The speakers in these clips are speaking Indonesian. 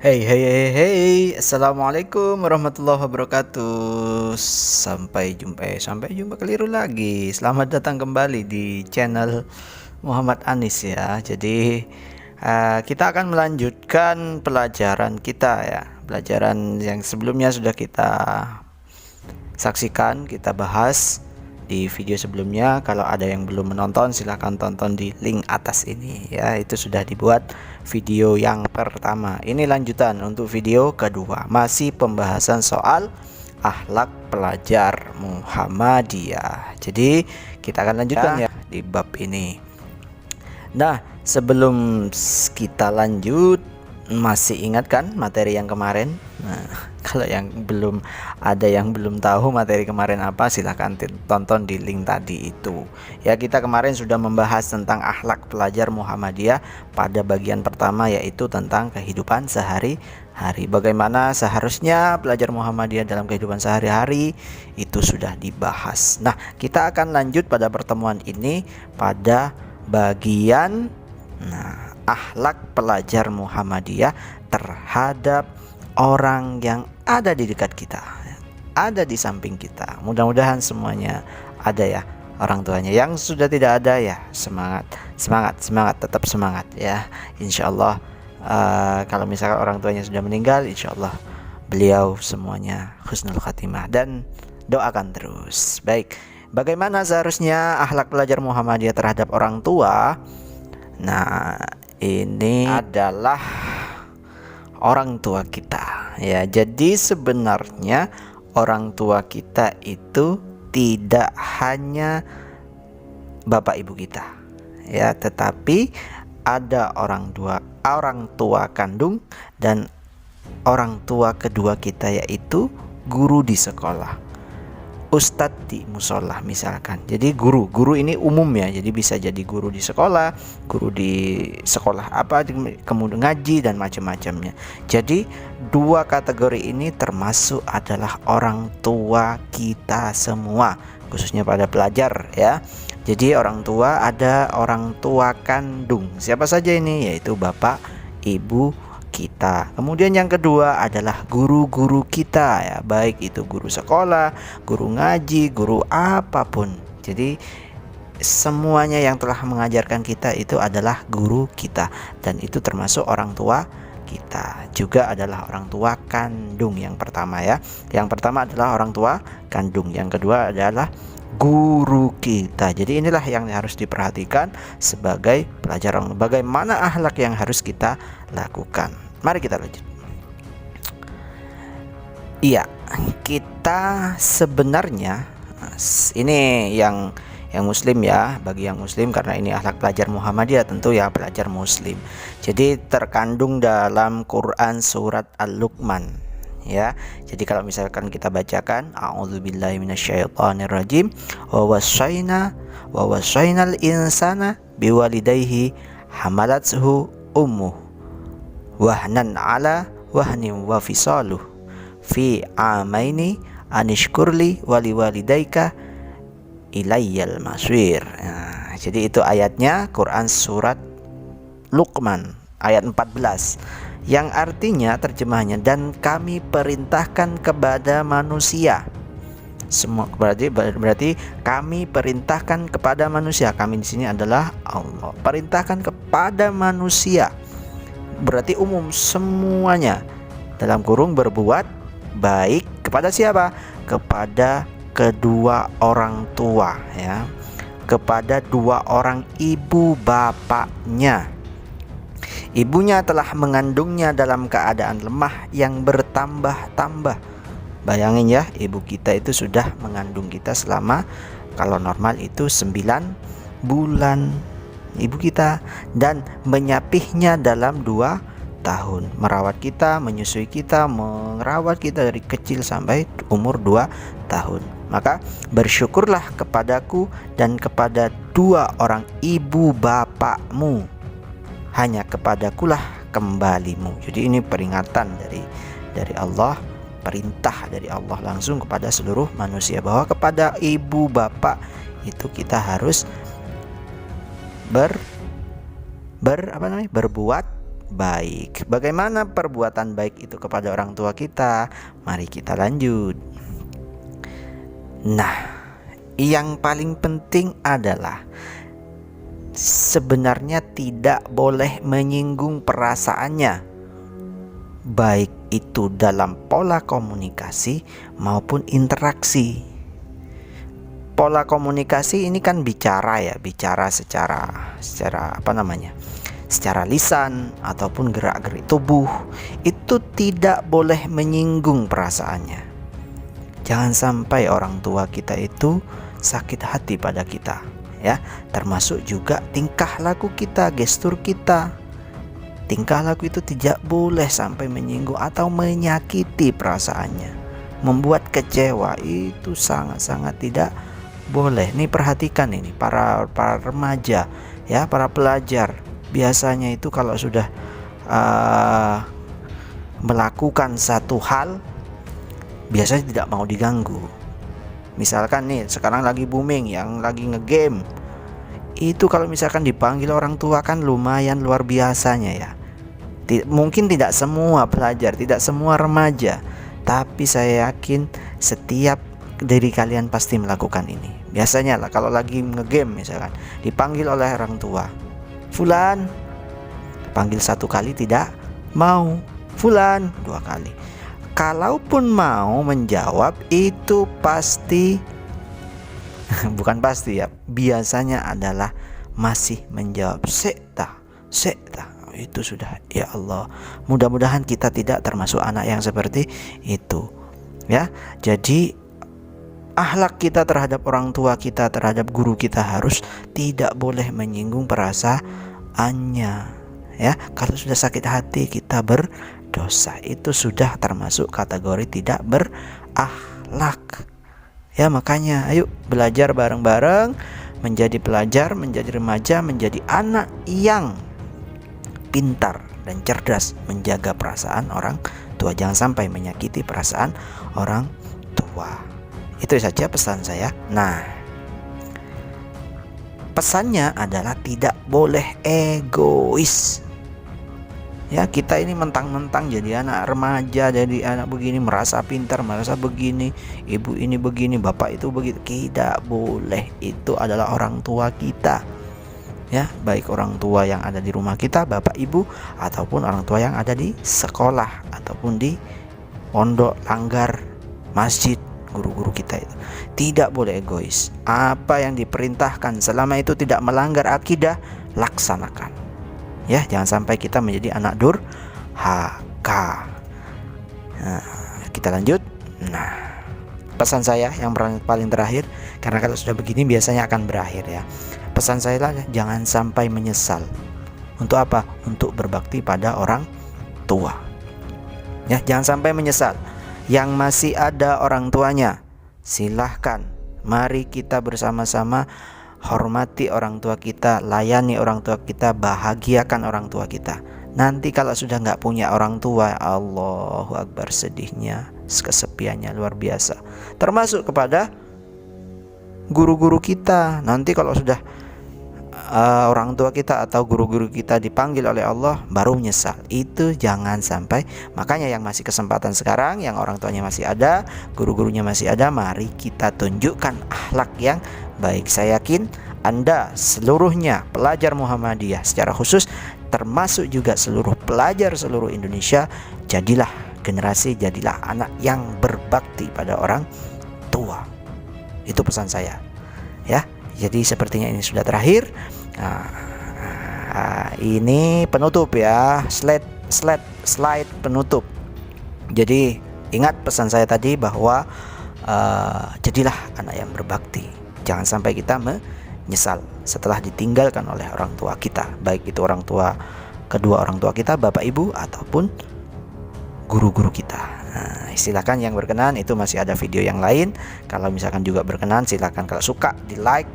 Hey hey hey hey, assalamualaikum warahmatullahi wabarakatuh. Sampai jumpa keliru lagi. Selamat datang kembali di channel Muhammad Anis ya. Jadi kita akan melanjutkan pelajaran kita ya. Pelajaran yang sebelumnya sudah kita saksikan, kita bahas di video sebelumnya. Kalau ada yang belum menonton, silahkan tonton di link atas ini ya. Itu sudah dibuat video yang pertama. Ini lanjutan untuk video kedua, masih pembahasan soal akhlak pelajar Muhammadiyah. Jadi kita akan lanjutkan ya di bab ini. Nah, sebelum kita lanjut, masih ingat kan materi yang kemarin? Nah, kalau yang belum tahu materi kemarin apa, silahkan tonton di link tadi itu. Ya, kita kemarin sudah membahas tentang akhlak pelajar Muhammadiyah pada bagian pertama, yaitu tentang kehidupan sehari-hari. Bagaimana seharusnya pelajar Muhammadiyah dalam kehidupan sehari-hari itu sudah dibahas. Nah, kita akan lanjut pada pertemuan ini pada bagian akhlak pelajar Muhammadiyah terhadap orang yang ada di dekat kita, ada di samping kita. Mudah-mudahan semuanya ada ya orang tuanya. Yang sudah tidak ada ya semangat, tetap semangat ya. Insyaallah kalau misalkan orang tuanya sudah meninggal, insyaallah beliau semuanya husnul khatimah, dan doakan terus. Baik, bagaimana seharusnya akhlak pelajar Muhammadiyah terhadap orang tua? Nah, ini adalah orang tua kita ya. Jadi sebenarnya orang tua kita itu tidak hanya bapak ibu kita ya, tetapi ada orang tua kandung dan orang tua kedua kita, yaitu guru di sekolah, ustadz di musola misalkan. Jadi guru ini umum ya, jadi bisa jadi guru di sekolah, guru di sekolah apa, kemudian ngaji dan macam-macamnya. Jadi dua kategori ini termasuk adalah orang tua kita semua, khususnya pada pelajar ya. Jadi orang tua, ada orang tua kandung, siapa saja ini, yaitu bapak ibu kita. Kemudian yang kedua adalah guru-guru kita ya, baik itu guru sekolah, guru ngaji, guru apapun. Jadi semuanya yang telah mengajarkan kita itu adalah guru kita, dan itu termasuk orang tua kita. Juga adalah orang tua kandung yang pertama ya. Yang pertama adalah orang tua kandung, yang kedua adalah guru kita. Jadi inilah yang harus diperhatikan sebagai pelajaran, bagaimana akhlak yang harus kita lakukan. Mari kita lanjut. Iya, kita sebenarnya ini yang muslim ya, bagi yang muslim, karena ini akhlak pelajar Muhammadiyah tentu ya pelajar muslim. Jadi terkandung dalam Quran surat Al-Luqman ya. Jadi kalau misalkan kita bacakan, a'udzubillahi minasyaitonirrajim, wa wasainal insana biwalidayhi hamalathu ummuh wahnan ala wahnin wa fisaluh fi amaini anishkurli waliwalidayka ilayyal maswir. Nah, jadi itu ayatnya Quran surat Luqman ayat 14, yang artinya terjemahnya, dan kami perintahkan kepada manusia semua. Berarti kami perintahkan kepada manusia. Kami di sini adalah Allah. Perintahkan kepada manusia berarti umum, semuanya, dalam kurung berbuat baik kepada siapa? Kepada kedua orang tua ya, kepada dua orang ibu bapaknya. Ibunya telah mengandungnya dalam keadaan lemah yang bertambah-tambah. Bayangin ya, ibu kita itu sudah mengandung kita selama, kalau normal itu 9 bulan ibu kita, dan menyapihnya dalam 2 tahun, merawat kita, menyusui kita, merawat kita dari kecil sampai umur 2 tahun. Maka bersyukurlah kepadaku dan kepada dua orang ibu bapakmu, hanya kepadakulah kembalimu. Jadi ini peringatan dari Allah, perintah dari Allah langsung kepada seluruh manusia, bahwa kepada ibu bapak itu kita harus berbuat baik. Bagaimana perbuatan baik itu kepada orang tua kita? Mari kita lanjut. Nah, yang paling penting adalah sebenarnya tidak boleh menyinggung perasaannya, baik itu dalam pola komunikasi maupun interaksi. Pola komunikasi ini kan bicara secara secara lisan ataupun gerak-gerik tubuh. Itu tidak boleh menyinggung perasaannya. Jangan sampai orang tua kita itu sakit hati pada kita, ya. Termasuk juga tingkah laku kita, gestur kita. Tingkah laku itu tidak boleh sampai menyinggung atau menyakiti perasaannya, membuat kecewa. Itu sangat-sangat tidak boleh. Nih perhatikan ini para remaja, ya, para pelajar. Biasanya itu kalau sudah melakukan satu hal, biasanya tidak mau diganggu. Misalkan nih sekarang lagi booming yang lagi ngegame, itu kalau misalkan dipanggil orang tua kan lumayan luar biasanya, ya. Mungkin tidak semua pelajar, tidak semua remaja, tapi saya yakin setiap dari kalian pasti melakukan ini. Biasanya lah kalau lagi ngegame misalkan dipanggil oleh orang tua, Fulan, panggil satu kali tidak mau, Fulan dua kali. Kalaupun mau menjawab itu pasti bukan pasti, ya, biasanya adalah masih menjawab sekta. Itu sudah, ya Allah, mudah-mudahan kita tidak termasuk anak yang seperti itu, ya. Jadi akhlak kita terhadap orang tua kita, terhadap guru kita harus tidak boleh menyinggung perasaannya, ya. Kalau sudah sakit hati kita berdosa, itu sudah termasuk kategori tidak berakhlak, ya. Makanya ayo belajar bareng-bareng, menjadi pelajar, menjadi remaja, menjadi anak yang pintar dan cerdas menjaga perasaan orang tua. Jangan sampai menyakiti perasaan orang tua. Itu saja pesan saya. Nah, pesannya adalah tidak boleh egois. Ya, kita ini mentang-mentang jadi anak remaja, jadi anak begini, merasa pintar, merasa begini, ibu ini begini, bapak itu begitu. Tidak boleh. Itu adalah orang tua kita, ya, baik orang tua yang ada di rumah kita, bapak ibu, ataupun orang tua yang ada di sekolah ataupun di pondok, langgar, masjid, guru-guru kita itu. Tidak boleh egois. Apa yang diperintahkan selama itu tidak melanggar akidah, laksanakan, ya. Jangan sampai kita menjadi anak durhaka. Nah, kita lanjut. Nah, pesan saya yang paling terakhir, karena kalau sudah begini biasanya akan berakhir, ya. Pesan saya lah, jangan sampai menyesal. Untuk apa? Untuk berbakti pada orang tua, ya. Jangan sampai menyesal. Yang masih ada orang tuanya, silahkan, mari kita bersama-sama hormati orang tua kita, layani orang tua kita, bahagiakan orang tua kita. Nanti kalau sudah nggak punya orang tua, Allahu Akbar, sedihnya, kesepiannya luar biasa. Termasuk kepada guru-guru kita. Nanti kalau sudah orang tua kita atau guru-guru kita dipanggil oleh Allah, baru menyesal. Itu jangan sampai. Makanya yang masih kesempatan sekarang, yang orang tuanya masih ada, guru-gurunya masih ada, mari kita tunjukkan akhlak yang baik. Saya yakin Anda seluruhnya pelajar Muhammadiyah secara khusus, termasuk juga seluruh pelajar seluruh Indonesia, jadilah generasi, jadilah anak yang berbakti pada orang tua. Itu pesan saya, ya. Jadi sepertinya ini sudah terakhir. Ini penutup, ya, slide penutup. Jadi ingat pesan saya tadi bahwa jadilah anak yang berbakti. Jangan sampai kita menyesal setelah ditinggalkan oleh orang tua kita, baik itu orang tua kedua orang tua kita, bapak ibu, ataupun guru-guru kita. Nah, silakan yang berkenan, itu masih ada video yang lain. Kalau misalkan juga berkenan, silakan, kalau suka di like,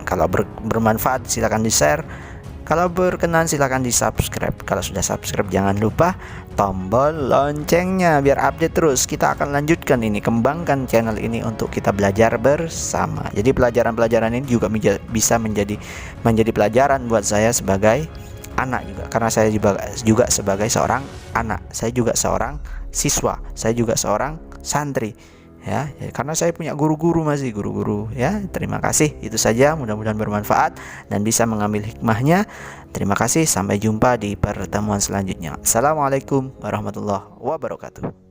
kalau bermanfaat silakan di share, kalau berkenan silakan di subscribe. Kalau sudah subscribe jangan lupa tombol loncengnya biar update terus. Kita akan lanjutkan ini, kembangkan channel ini untuk kita belajar bersama. Jadi pelajaran-pelajaran ini juga bisa menjadi pelajaran buat saya sebagai anak juga, karena saya juga sebagai seorang anak, saya juga seorang siswa, saya juga seorang santri ya, karena saya punya guru-guru, masih guru-guru ya. Terima kasih, itu saja, mudah-mudahan bermanfaat dan bisa mengambil hikmahnya. Terima kasih, sampai jumpa di pertemuan selanjutnya. Assalamualaikum warahmatullahi wabarakatuh.